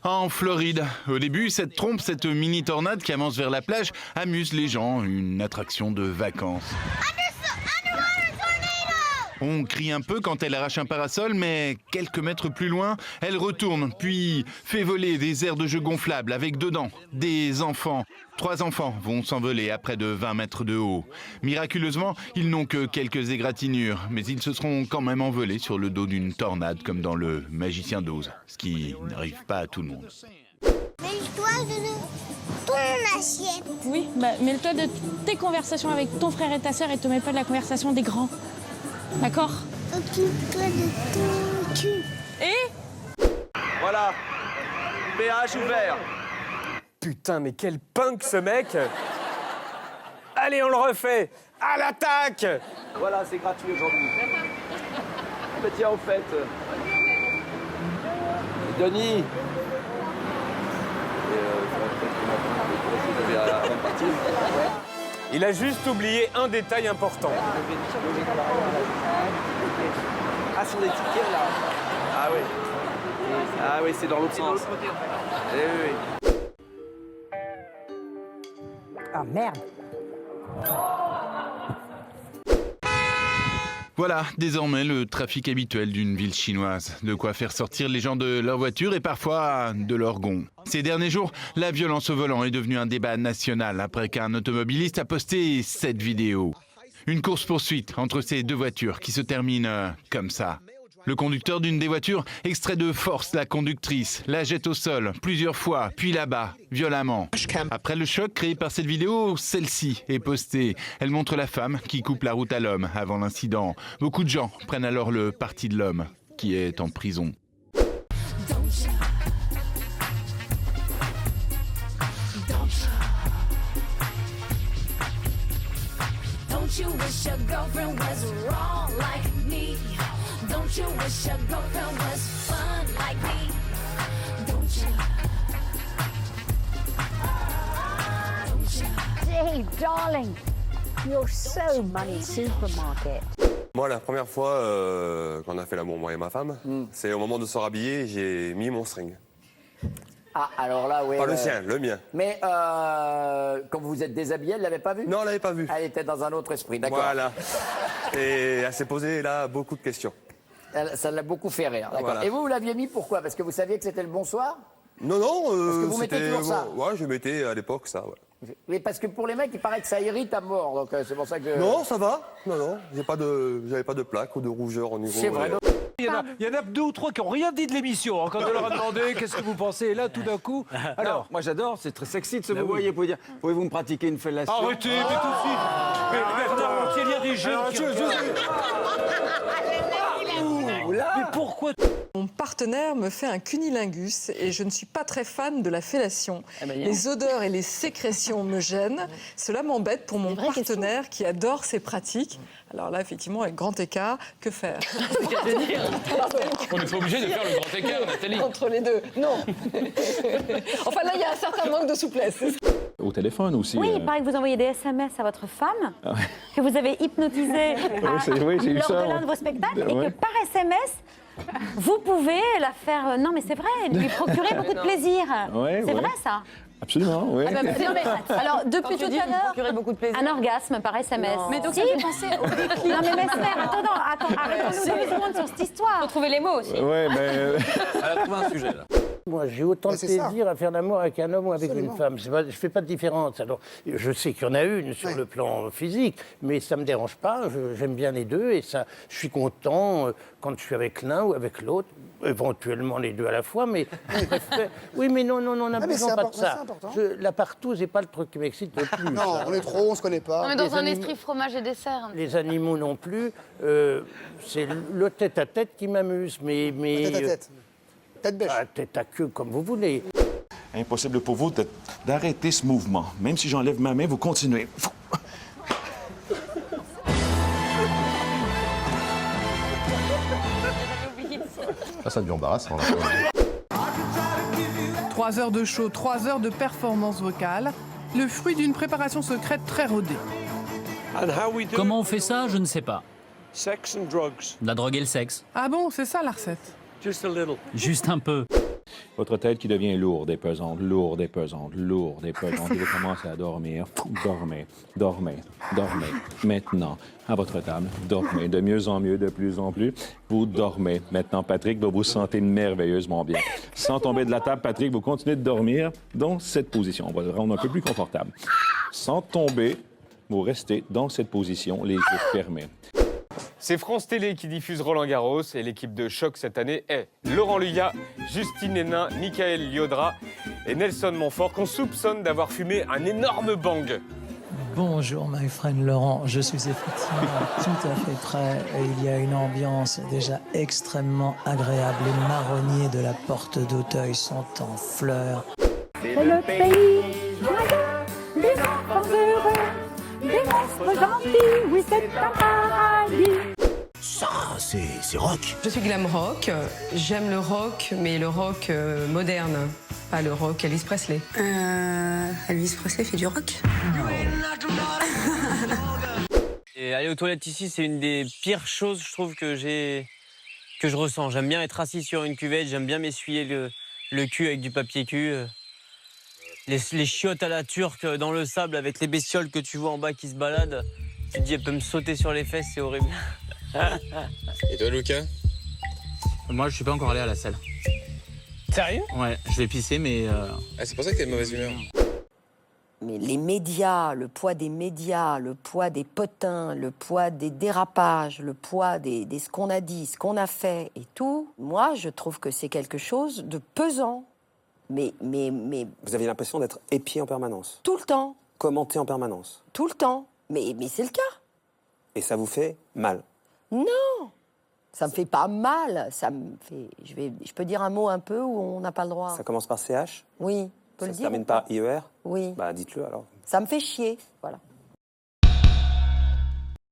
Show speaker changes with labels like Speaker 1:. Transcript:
Speaker 1: En Floride, au début, cette mini tornade qui avance vers la plage, amuse les gens, une attraction de vacances. On crie un peu quand elle arrache un parasol, mais quelques mètres plus loin, elle retourne, puis fait voler des aires de jeu gonflables avec dedans des enfants. 3 enfants vont s'envoler à près de 20 mètres de haut. Miraculeusement, ils n'ont que quelques égratignures, mais ils se seront quand même envolés sur le dos d'une tornade comme dans le Magicien d'Oz, ce qui n'arrive pas à tout le monde.
Speaker 2: Mêle-toi de ton assiette.
Speaker 3: Oui, mêle-toi de tes conversations avec ton frère et ta sœur et te mêle pas de la conversation des grands. D'accord?
Speaker 2: Occupe-toi de ton cul.
Speaker 3: Et
Speaker 4: Voilà, péage ouvert.
Speaker 5: Putain, mais quel punk ce mec! Allez, on le refait! À l'attaque!
Speaker 4: Voilà, c'est gratuit aujourd'hui. Mais tiens, au fait, Denis.
Speaker 5: Il a juste oublié un détail important.
Speaker 4: Ah, sur les tickets là. Ah oui. Ah oui, c'est dans l'autre sens. Eh oui.
Speaker 6: Ah merde!
Speaker 1: Voilà, désormais le trafic habituel d'une ville chinoise. De quoi faire sortir les gens de leur voiture et parfois de leur gond. Ces derniers jours, la violence au volant est devenue un débat national après qu'un automobiliste a posté cette vidéo. Une course-poursuite entre ces 2 voitures qui se termine comme ça. Le conducteur d'une des voitures extrait de force la conductrice, la jette au sol plusieurs fois, puis là-bas, violemment. Après le choc créé par cette vidéo, celle-ci est postée. Elle montre la femme qui coupe la route à l'homme avant l'incident. Beaucoup de gens prennent alors le parti de l'homme, qui est en prison.
Speaker 7: Don't you wish your girlfriend was wrong like me? Don't you wish your girlfriend was fun like me? Don't you? Don't you?
Speaker 6: Hey, darling, you're so money supermarket.
Speaker 8: Moi, la première fois qu'on a fait l'amour, moi et ma femme, c'est au moment de se rhabiller, j'ai mis mon string.
Speaker 9: Ah, alors là, oui.
Speaker 8: Pas le sien, le mien.
Speaker 9: Mais quand vous vous êtes déshabillé, elle l'avait pas vu?
Speaker 8: Non, elle l'avait pas vu.
Speaker 9: Elle était dans un autre esprit, d'accord.
Speaker 8: Voilà. Et elle s'est posée là beaucoup de questions.
Speaker 9: Ça l'a beaucoup fait rire, d'accord.
Speaker 8: Voilà.
Speaker 9: Et vous l'aviez mis pourquoi? Parce que vous saviez que c'était le bonsoir?
Speaker 8: Non, non.
Speaker 9: Parce que vous mettez
Speaker 8: c'était-
Speaker 9: toujours ça?
Speaker 8: Ouais, je mettais à l'époque ça, ouais.
Speaker 9: Mais parce que pour les mecs, il paraît que ça irrite à mort, donc c'est pour ça que...
Speaker 8: Non, ça va. Non, non. J'avais pas de plaque ou de rougeur au niveau.
Speaker 9: C'est vrai.
Speaker 5: Il y en a 2 ou 3 qui n'ont rien dit de l'émission. Hein, quand on leur a demandé qu'est-ce que vous pensez, et là, tout d'un coup. Alors,
Speaker 4: Moi j'adore, c'est très sexy de se vous voyez. Pouvez-vous me pratiquer une fellation?
Speaker 5: arrêtez, mais tout de suite. Mais Bernard, il y a des jeunes qui... Mais pourquoi?
Speaker 10: Mon partenaire me fait un cunilingus et je ne suis pas très fan de la fellation. Les odeurs et les sécrétions me gênent. Cela m'embête pour mon partenaire qui adore ces pratiques. Alors là, effectivement, avec grand écart, que faire?
Speaker 11: On n'est pas obligé de faire le grand écart, Nathalie.
Speaker 10: Entre les deux, non. Enfin là, il y a un certain manque de souplesse.
Speaker 11: Au téléphone aussi.
Speaker 6: Oui, il paraît que vous envoyez des SMS à votre femme, que vous avez hypnotisé
Speaker 11: j'ai eu
Speaker 6: lors
Speaker 11: ça,
Speaker 6: de l'un
Speaker 11: ouais.
Speaker 6: de vos spectacles, et
Speaker 11: Ouais.
Speaker 6: que par SMS, vous pouvez la faire... Non, mais c'est vrai, lui procurer beaucoup de plaisir.
Speaker 11: Ouais,
Speaker 6: C'est
Speaker 11: ouais.
Speaker 6: vrai, ça?
Speaker 11: Absolument, oui.
Speaker 6: Non, mais, alors, depuis tout à l'heure, un orgasme par SMS.
Speaker 3: Mais donc
Speaker 6: Si.
Speaker 3: ça fait penser au déclic.
Speaker 6: Non, mais Mesmer, attends, arrêtons-nous 2 secondes sur cette histoire.
Speaker 3: Faut trouver les mots aussi.
Speaker 11: Ouais, mais...
Speaker 4: Elle a trouvé un sujet là.
Speaker 12: Moi, j'ai autant de
Speaker 13: c'est ça.
Speaker 12: plaisir à faire l'amour avec un homme ou avec une femme. Je ne fais pas de différence. Alors, je sais qu'il y en a une sur le plan physique, mais ça ne me dérange pas. J'aime bien les deux et ça, je suis content quand je suis avec l'un ou avec l'autre, éventuellement les deux à la fois. Mais je préfère- oui, mais non, on n'a
Speaker 13: mais
Speaker 12: besoin
Speaker 13: c'est
Speaker 12: pas de
Speaker 13: important,
Speaker 12: ça.
Speaker 13: c'est important.
Speaker 12: La partout, c'est pas le truc qui m'excite le plus.
Speaker 13: Non,
Speaker 12: ça.
Speaker 13: on est trop, on se connaît pas.
Speaker 3: On est dans
Speaker 12: Les
Speaker 3: un
Speaker 12: animaux-
Speaker 3: esprit fromage et dessert.
Speaker 12: Les animaux non plus. C'est le tête-à-tête qui m'amuse. Mais
Speaker 13: Tête à tête. Tête bêche.
Speaker 12: tête à queue, comme vous voulez.
Speaker 14: Impossible pour vous d'arrêter ce mouvement. Même si j'enlève ma main, vous continuez.
Speaker 15: Ça devient embarrassant.
Speaker 10: 3 heures de show, 3 heures de performance vocale, le fruit d'une préparation secrète très rodée.
Speaker 11: Comment on fait ça, je ne sais pas. La drogue et le sexe.
Speaker 10: Ah bon, c'est ça la recette?
Speaker 11: Juste un peu.
Speaker 14: Votre tête qui devient lourde et pesante, lourde et pesante, lourde et pesante. Et vous commencez à dormir. Dormez, dormez, dormez. Maintenant, à votre table, dormez de mieux en mieux, de plus en plus. Vous dormez. Maintenant, Patrick, vous vous sentez merveilleusement bien. Sans tomber de la table, Patrick, vous continuez de dormir dans cette position. On va le rendre un peu plus confortable. Sans tomber, vous restez dans cette position, les yeux fermés.
Speaker 5: C'est France Télé qui diffuse Roland Garros et l'équipe de choc cette année est Laurent Luyat, Justine Hénin, Michael Liodra et Nelson Montfort qu'on soupçonne d'avoir fumé un énorme bang.
Speaker 16: Bonjour my friend Laurent, je suis effectivement tout à fait prêt et il y a une ambiance déjà extrêmement agréable. Les marronniers de la porte d'Auteuil sont en fleurs.
Speaker 7: C'est le pays joyeux, des enfants heureux, des monstres gentils, oui c'est un paradis.
Speaker 17: Ça, c'est rock.
Speaker 18: Je suis glam rock, j'aime le rock, mais le rock moderne, pas le rock Elvis Presley.
Speaker 19: Elvis Presley fait du rock.
Speaker 20: Et aller aux toilettes ici, c'est une des pires choses, je trouve, que je ressens. J'aime bien être assis sur une cuvette, j'aime bien m'essuyer le cul avec du papier cul. Les chiottes à la turque dans le sable avec les bestioles que tu vois en bas qui se baladent. Tu te dis, elle peut me sauter sur les fesses, c'est horrible.
Speaker 21: Et toi, Lucas?
Speaker 22: Moi, je suis pas encore allé à la salle.
Speaker 20: Sérieux?
Speaker 22: Ouais, je vais pisser, mais...
Speaker 21: Ah, c'est pour ça que t'as de mauvaise humeur.
Speaker 19: Mais les médias, le poids des médias, le poids des potins, le poids des dérapages, le poids des ce qu'on a dit, ce qu'on a fait et tout, moi, je trouve que c'est quelque chose de pesant. Mais...
Speaker 4: Vous avez l'impression d'être épié en permanence?
Speaker 19: Tout le temps.
Speaker 4: Commenté en permanence?
Speaker 19: Tout le temps. Mais c'est le cas.
Speaker 4: Et ça vous fait mal?
Speaker 19: Non, ça me fait pas mal. Ça me fait. Je peux dire un mot un peu où on n'a pas le droit.
Speaker 4: Ça commence par CH?
Speaker 19: Oui, on peut le dire.
Speaker 4: Ça se termine par IER?
Speaker 19: Oui.
Speaker 4: Bah dites-le alors.
Speaker 19: Ça me fait chier, voilà.